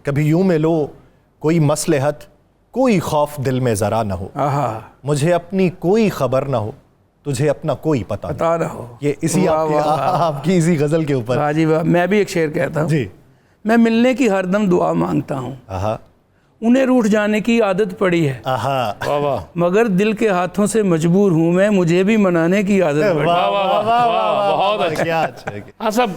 कभी यूं मिलो कोई मसलहत, कोई खौफ दिल में ज़रा न हो, मुझे अपनी कोई खबर ना हो, तुझे अपना कोई पता ना हो। ये इसी आपकी इसी गज़ल के ऊपर। हाँ जी वाह। मैं भी एक शेर कहता हूँ जी। मैं मिलने की हरदम दुआ मांगता हूँ, उन्हें रूठ जाने की आदत पड़ी है, वाह वाह, मगर दिल के हाथों से मजबूर हूँ मैं, मुझे भी मनाने की आदत पड़ी। वाह वाह वाह, बहुत अच्छा। हाँ साहब,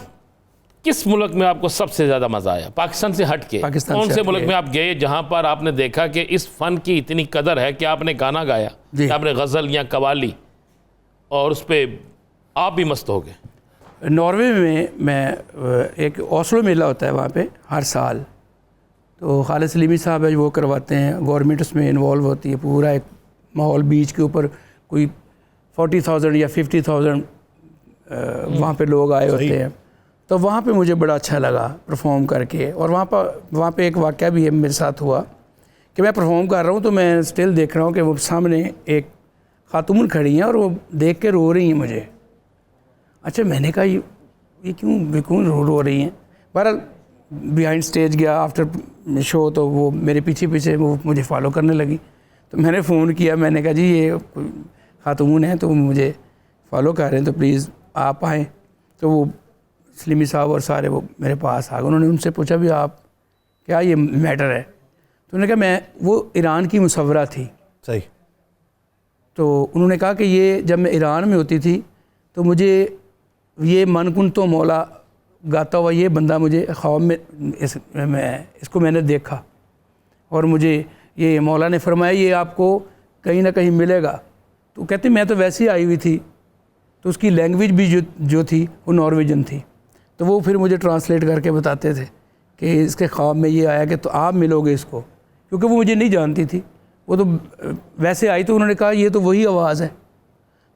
किस मुल्क में आपको सबसे ज़्यादा मज़ा आया पाकिस्तान से हट के? कौन से मुल्क में आप गए जहाँ पर आपने देखा कि इस फ़न की इतनी कदर है कि आपने गाना गाया, आपने गज़ल या कवाली, और उस पर आप भी मस्त हो गए? नॉर्वे में मैं एक ओस्लो मेला होता है वहाँ पे हर साल, तो खालिद सलीमी साहब है वो करवाते हैं, गवर्नमेंट उसमें इन्वॉल्व होती है, पूरा एक माहौल बीच के ऊपर कोई 40,000 या 50,000 वहाँ पे लोग आए होते हैं। तो वहाँ पे मुझे बड़ा अच्छा लगा परफॉर्म करके। और वहाँ पे एक वाक़या भी है मेरे साथ हुआ कि मैं परफॉर्म कर रहा हूँ तो मैं स्टिल देख रहा हूँ कि वो सामने एक खातून खड़ी हैं और वो देख के रो रही हैं मुझे। अच्छा, मैंने कहा ये क्यों रो रही हैं। बहरहाल बिहाइंड स्टेज गया आफ्टर शो, तो वो मेरे पीछे वो मुझे फॉलो करने लगी। तो मैंने फ़ोन किया, मैंने कहा जी ये खातून है तो मुझे फॉलो कर रहे हैं, तो प्लीज़ आप आएँ। तो वो सलीमी साहब और सारे वो मेरे पास आ गए। उन्होंने उनसे पूछा भी आप क्या ये मैटर है? तो उन्होंने कहा वो ईरान की मुसव्वरा थी। सही। तो उन्होंने कहा कि ये जब मैं ईरान में होती थी तो मुझे ये मनकुन तो मौला गाता हुआ ये बंदा मुझे ख्वाब में इसको मैंने देखा, और मुझे ये मौला ने फरमाया ये आपको कहीं ना कहीं मिलेगा। तो कहते मैं तो वैसे ही आई हुई थी, तो उसकी लैंग्वेज भी जो थी वो नॉर्वेजन थी। तो वो फिर मुझे ट्रांसलेट करके बताते थे कि इसके ख्वाब में ये आया कि तो आप मिलोगे इसको, क्योंकि वो मुझे नहीं जानती थी, वो तो वैसे आई। तो उन्होंने कहा ये तो वही आवाज़ है।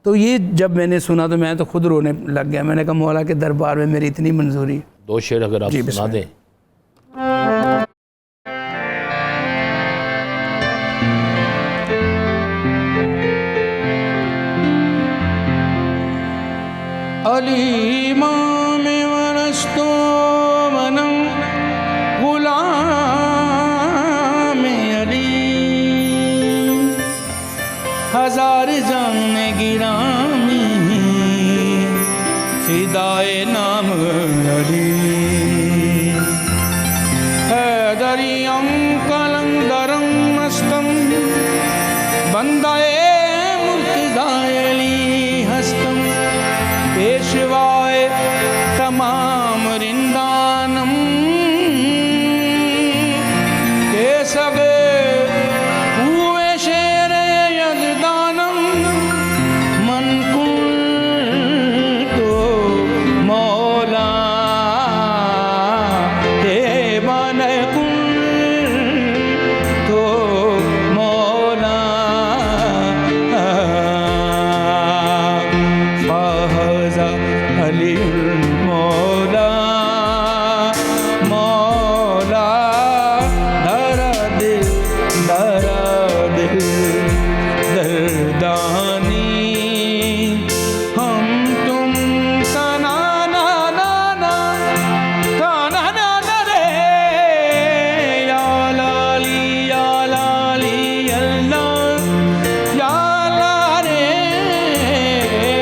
तो ये जब मैंने सुना तो मैं तो खुद रोने लग गया। मैंने कहा मौला के दरबार में मेरी इतनी मंजूरी। दो शेर अगर आप सुना दें। अली माम वरस्तो मनम गुलाम अली, हजार जाने गिरामी फिदाए नाम अली, हैदरियम कलंदरम मस्तम बंदाए मुर्तज़ा अली हस्तम, पेशवाए तमाम रिंदानम के सगे हुए शेर यज़दानम, मन कुल तो मौला हे मन कुल तो मौला, फ़ाज़ा अलीउल मौला, मौला दरा दिल दर्दानी, हम तुम तना ना ना ना तना ना ना रे, या लाली अल्लाह, या ला रे,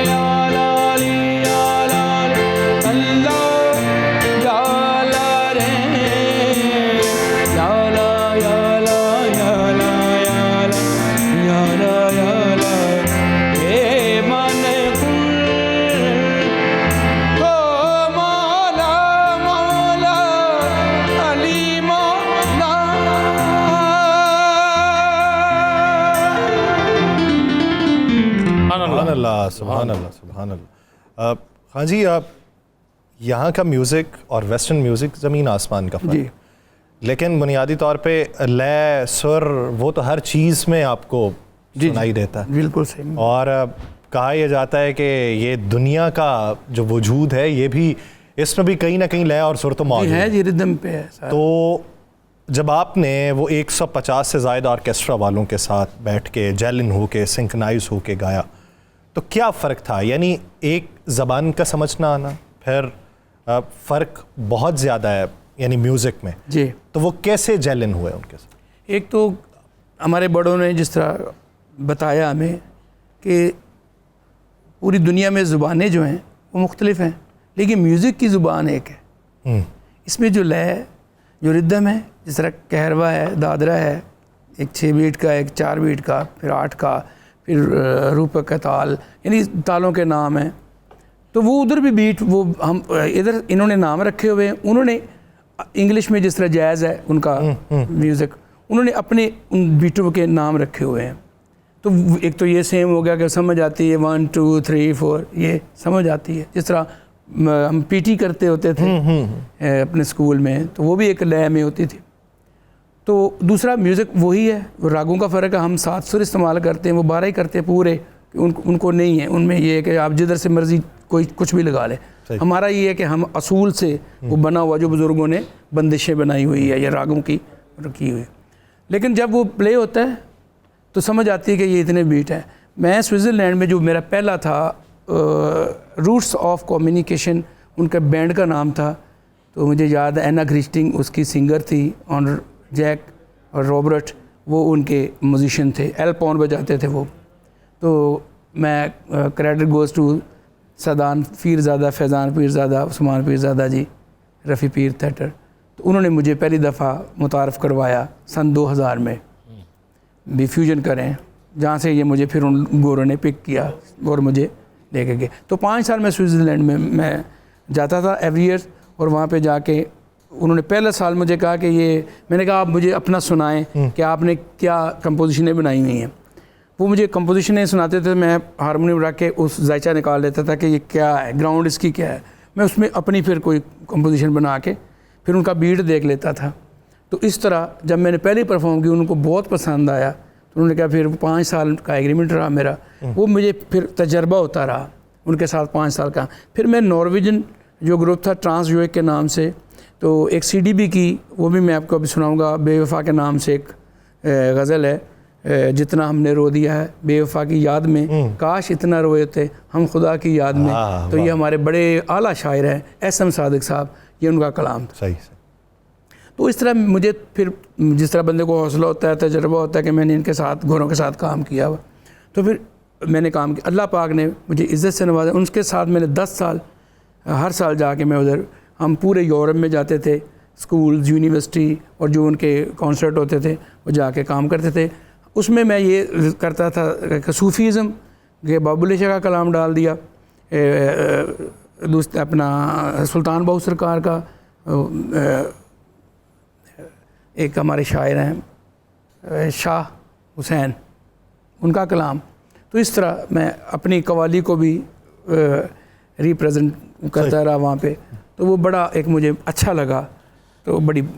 या लाली अल्लाह, या ला रे, या ला या ला या ला या ला या ला हे मन कुल तो मौला, मौला अली मौला। सुभान अल्लाह, सुभान अल्लाह, सुभान अल्लाह। हाँ जी, आप यहाँ का म्यूज़िक और वेस्टर्न म्यूज़िक ज़मीन आसमान का फ़र्क, लेकिन बुनियादी तौर पे लय सुर वो तो हर चीज़ में आपको सुनाई देता है। बिल्कुल सही। और कहा यह जाता है कि ये दुनिया का जो वजूद है ये भी, इसमें भी कहीं ना कहीं लय और सुर तो मौजूद है, जी रिदम पे है। तो जब आपने वो 150 से ज़ायद ऑर्केस्ट्रा वालों के साथ बैठ के जेलिन हो के सिंक्रोनाइज हो के गाया, तो क्या फ़र्क था? यानी एक ज़बान का समझना आना, फिर फ़र्क बहुत ज़्यादा है यानी म्यूज़िक में जी। तो वो कैसे जेल इन हुए उनके साथ? एक तो हमारे बड़ों ने जिस तरह बताया हमें कि पूरी दुनिया में ज़ुबानें जो हैं वो मुख्तलिफ हैं, लेकिन म्यूज़िक की ज़ुबान एक है। इसमें जो लय, जो रिदम है, जिस तरह कहरवा है, दादरा है, एक 6 बीट का, एक 4 बीट का, फिर 8 का, फिर रूपक का ताल, यानी तालों के नाम हैं। तो वो उधर भी बीट, वो हम इधर इन्होंने नाम रखे हुए हैं। उन्होंने इंग्लिश में जिस तरह जैज़ है उनका म्यूज़िक, उन्होंने अपने उन बीटों के नाम रखे हुए हैं। तो एक तो ये सेम हो गया कि समझ आती है 1 2 3 4, ये समझ आती है। जिस तरह हम पीटी करते होते थे अपने स्कूल में, तो वो भी एक लय में होती थी। तो दूसरा म्यूज़िक वही है, वो रागों का फ़र्क है। हम 7 सुर इस्तेमाल करते हैं, वो 12 ही करते हैं पूरे, उनको नहीं है। उनमें ये है कि आप जिधर से मर्ज़ी कोई कुछ भी लगा ले। हमारा ये है कि हम असूल से वो बना हुआ, जो बुज़ुर्गों ने बंदिशें बनाई हुई है या रागों की रखी हुई है। लेकिन जब वो प्ले होता है तो समझ आती है कि ये इतने बीट हैं। मैं स्विट्ज़रलैंड में जो मेरा पहला था, रूट्स ऑफ कम्युनिकेशन उनका बैंड का नाम था। तो मुझे याद है एना क्रिस्टिंग उसकी सिंगर थी, और जैक और रॉबर्ट वो उनके म्यूजिशियन थे, एल्पॉन बजाते थे वो। तो मैं credit goes to Sadan Peerzada, Faizan Peerzada, Usman Peerzada ji, Rafi Peer theatre. तो उन्होंने मुझे पहली दफ़ा मुतारफ़ करवाया सन 2000 में भी फ्यूजन करें, जहाँ से ये मुझे फिर उन गोरों ने पिक किया और मुझे लेके गए। तो 5 साल में स्विट्ज़रलैंड में मैं जाता था एवरी ईयर, और वहाँ पे जाके उन्होंने पहला साल मुझे कहा कि ये, मैंने कहा आप मुझे अपना सुनाएं कि आपने क्या कंपोजिशनें बनाई हुई हैं। वो मुझे कंपोजिशनें सुनाते थे, मैं हारमोनियम रख के उस जायचा निकाल लेता था कि ये क्या है, ग्राउंड इसकी क्या है। मैं उसमें अपनी फिर कोई कंपोजिशन बना के फिर उनका बीट देख लेता था। तो इस तरह जब मैंने पहले परफॉर्म की, उनको बहुत पसंद आया। तो उन्होंने कहा, फिर 5 साल का एग्रीमेंट रहा मेरा, वो मुझे फिर तजर्बा होता रहा उनके साथ 5 साल का। फिर मैं नॉर्वेजन जो ग्रुप था ट्रांसजोइक के नाम से, तो एक CDB की, वो भी मैं आपको अभी सुनाऊंगा, बेवफा के नाम से एक गज़ल है, जितना हमने रो दिया है बेवफा की याद में, काश इतना रोए थे हम खुदा की याद में। तो ये हमारे बड़े आला शायर हैं SM सादिक साहब, ये उनका कलाम था। सही। तो इस तरह मुझे फिर जिस तरह बंदे को हौसला होता है, तजर्बा होता है कि मैंने इनके साथ, गोरों के साथ काम किया हुआ, तो फिर मैंने काम किया। अल्लाह पाक ने मुझे इज़्ज़त से नवाजा। उनके साथ मैंने 10 साल, हर साल जाके मैं उधर, हम पूरे यूरोप में जाते थे, स्कूल्स, यूनिवर्सिटी, और जो उनके कॉन्सर्ट होते थे वो जाके काम करते थे। उसमें मैं ये करता था कि सूफ़ीज़म के बाबुल शाह का कलाम डाल दिया, दूसरा अपना सुल्तान बाहू सरकार का, एक हमारे शायर हैं शाह हुसैन, उनका कलाम। तो इस तरह मैं अपनी कवाली को भी रिप्रेजेंट करता रहा वहाँ पे। तो वो बड़ा एक मुझे अच्छा लगा, तो बड़ी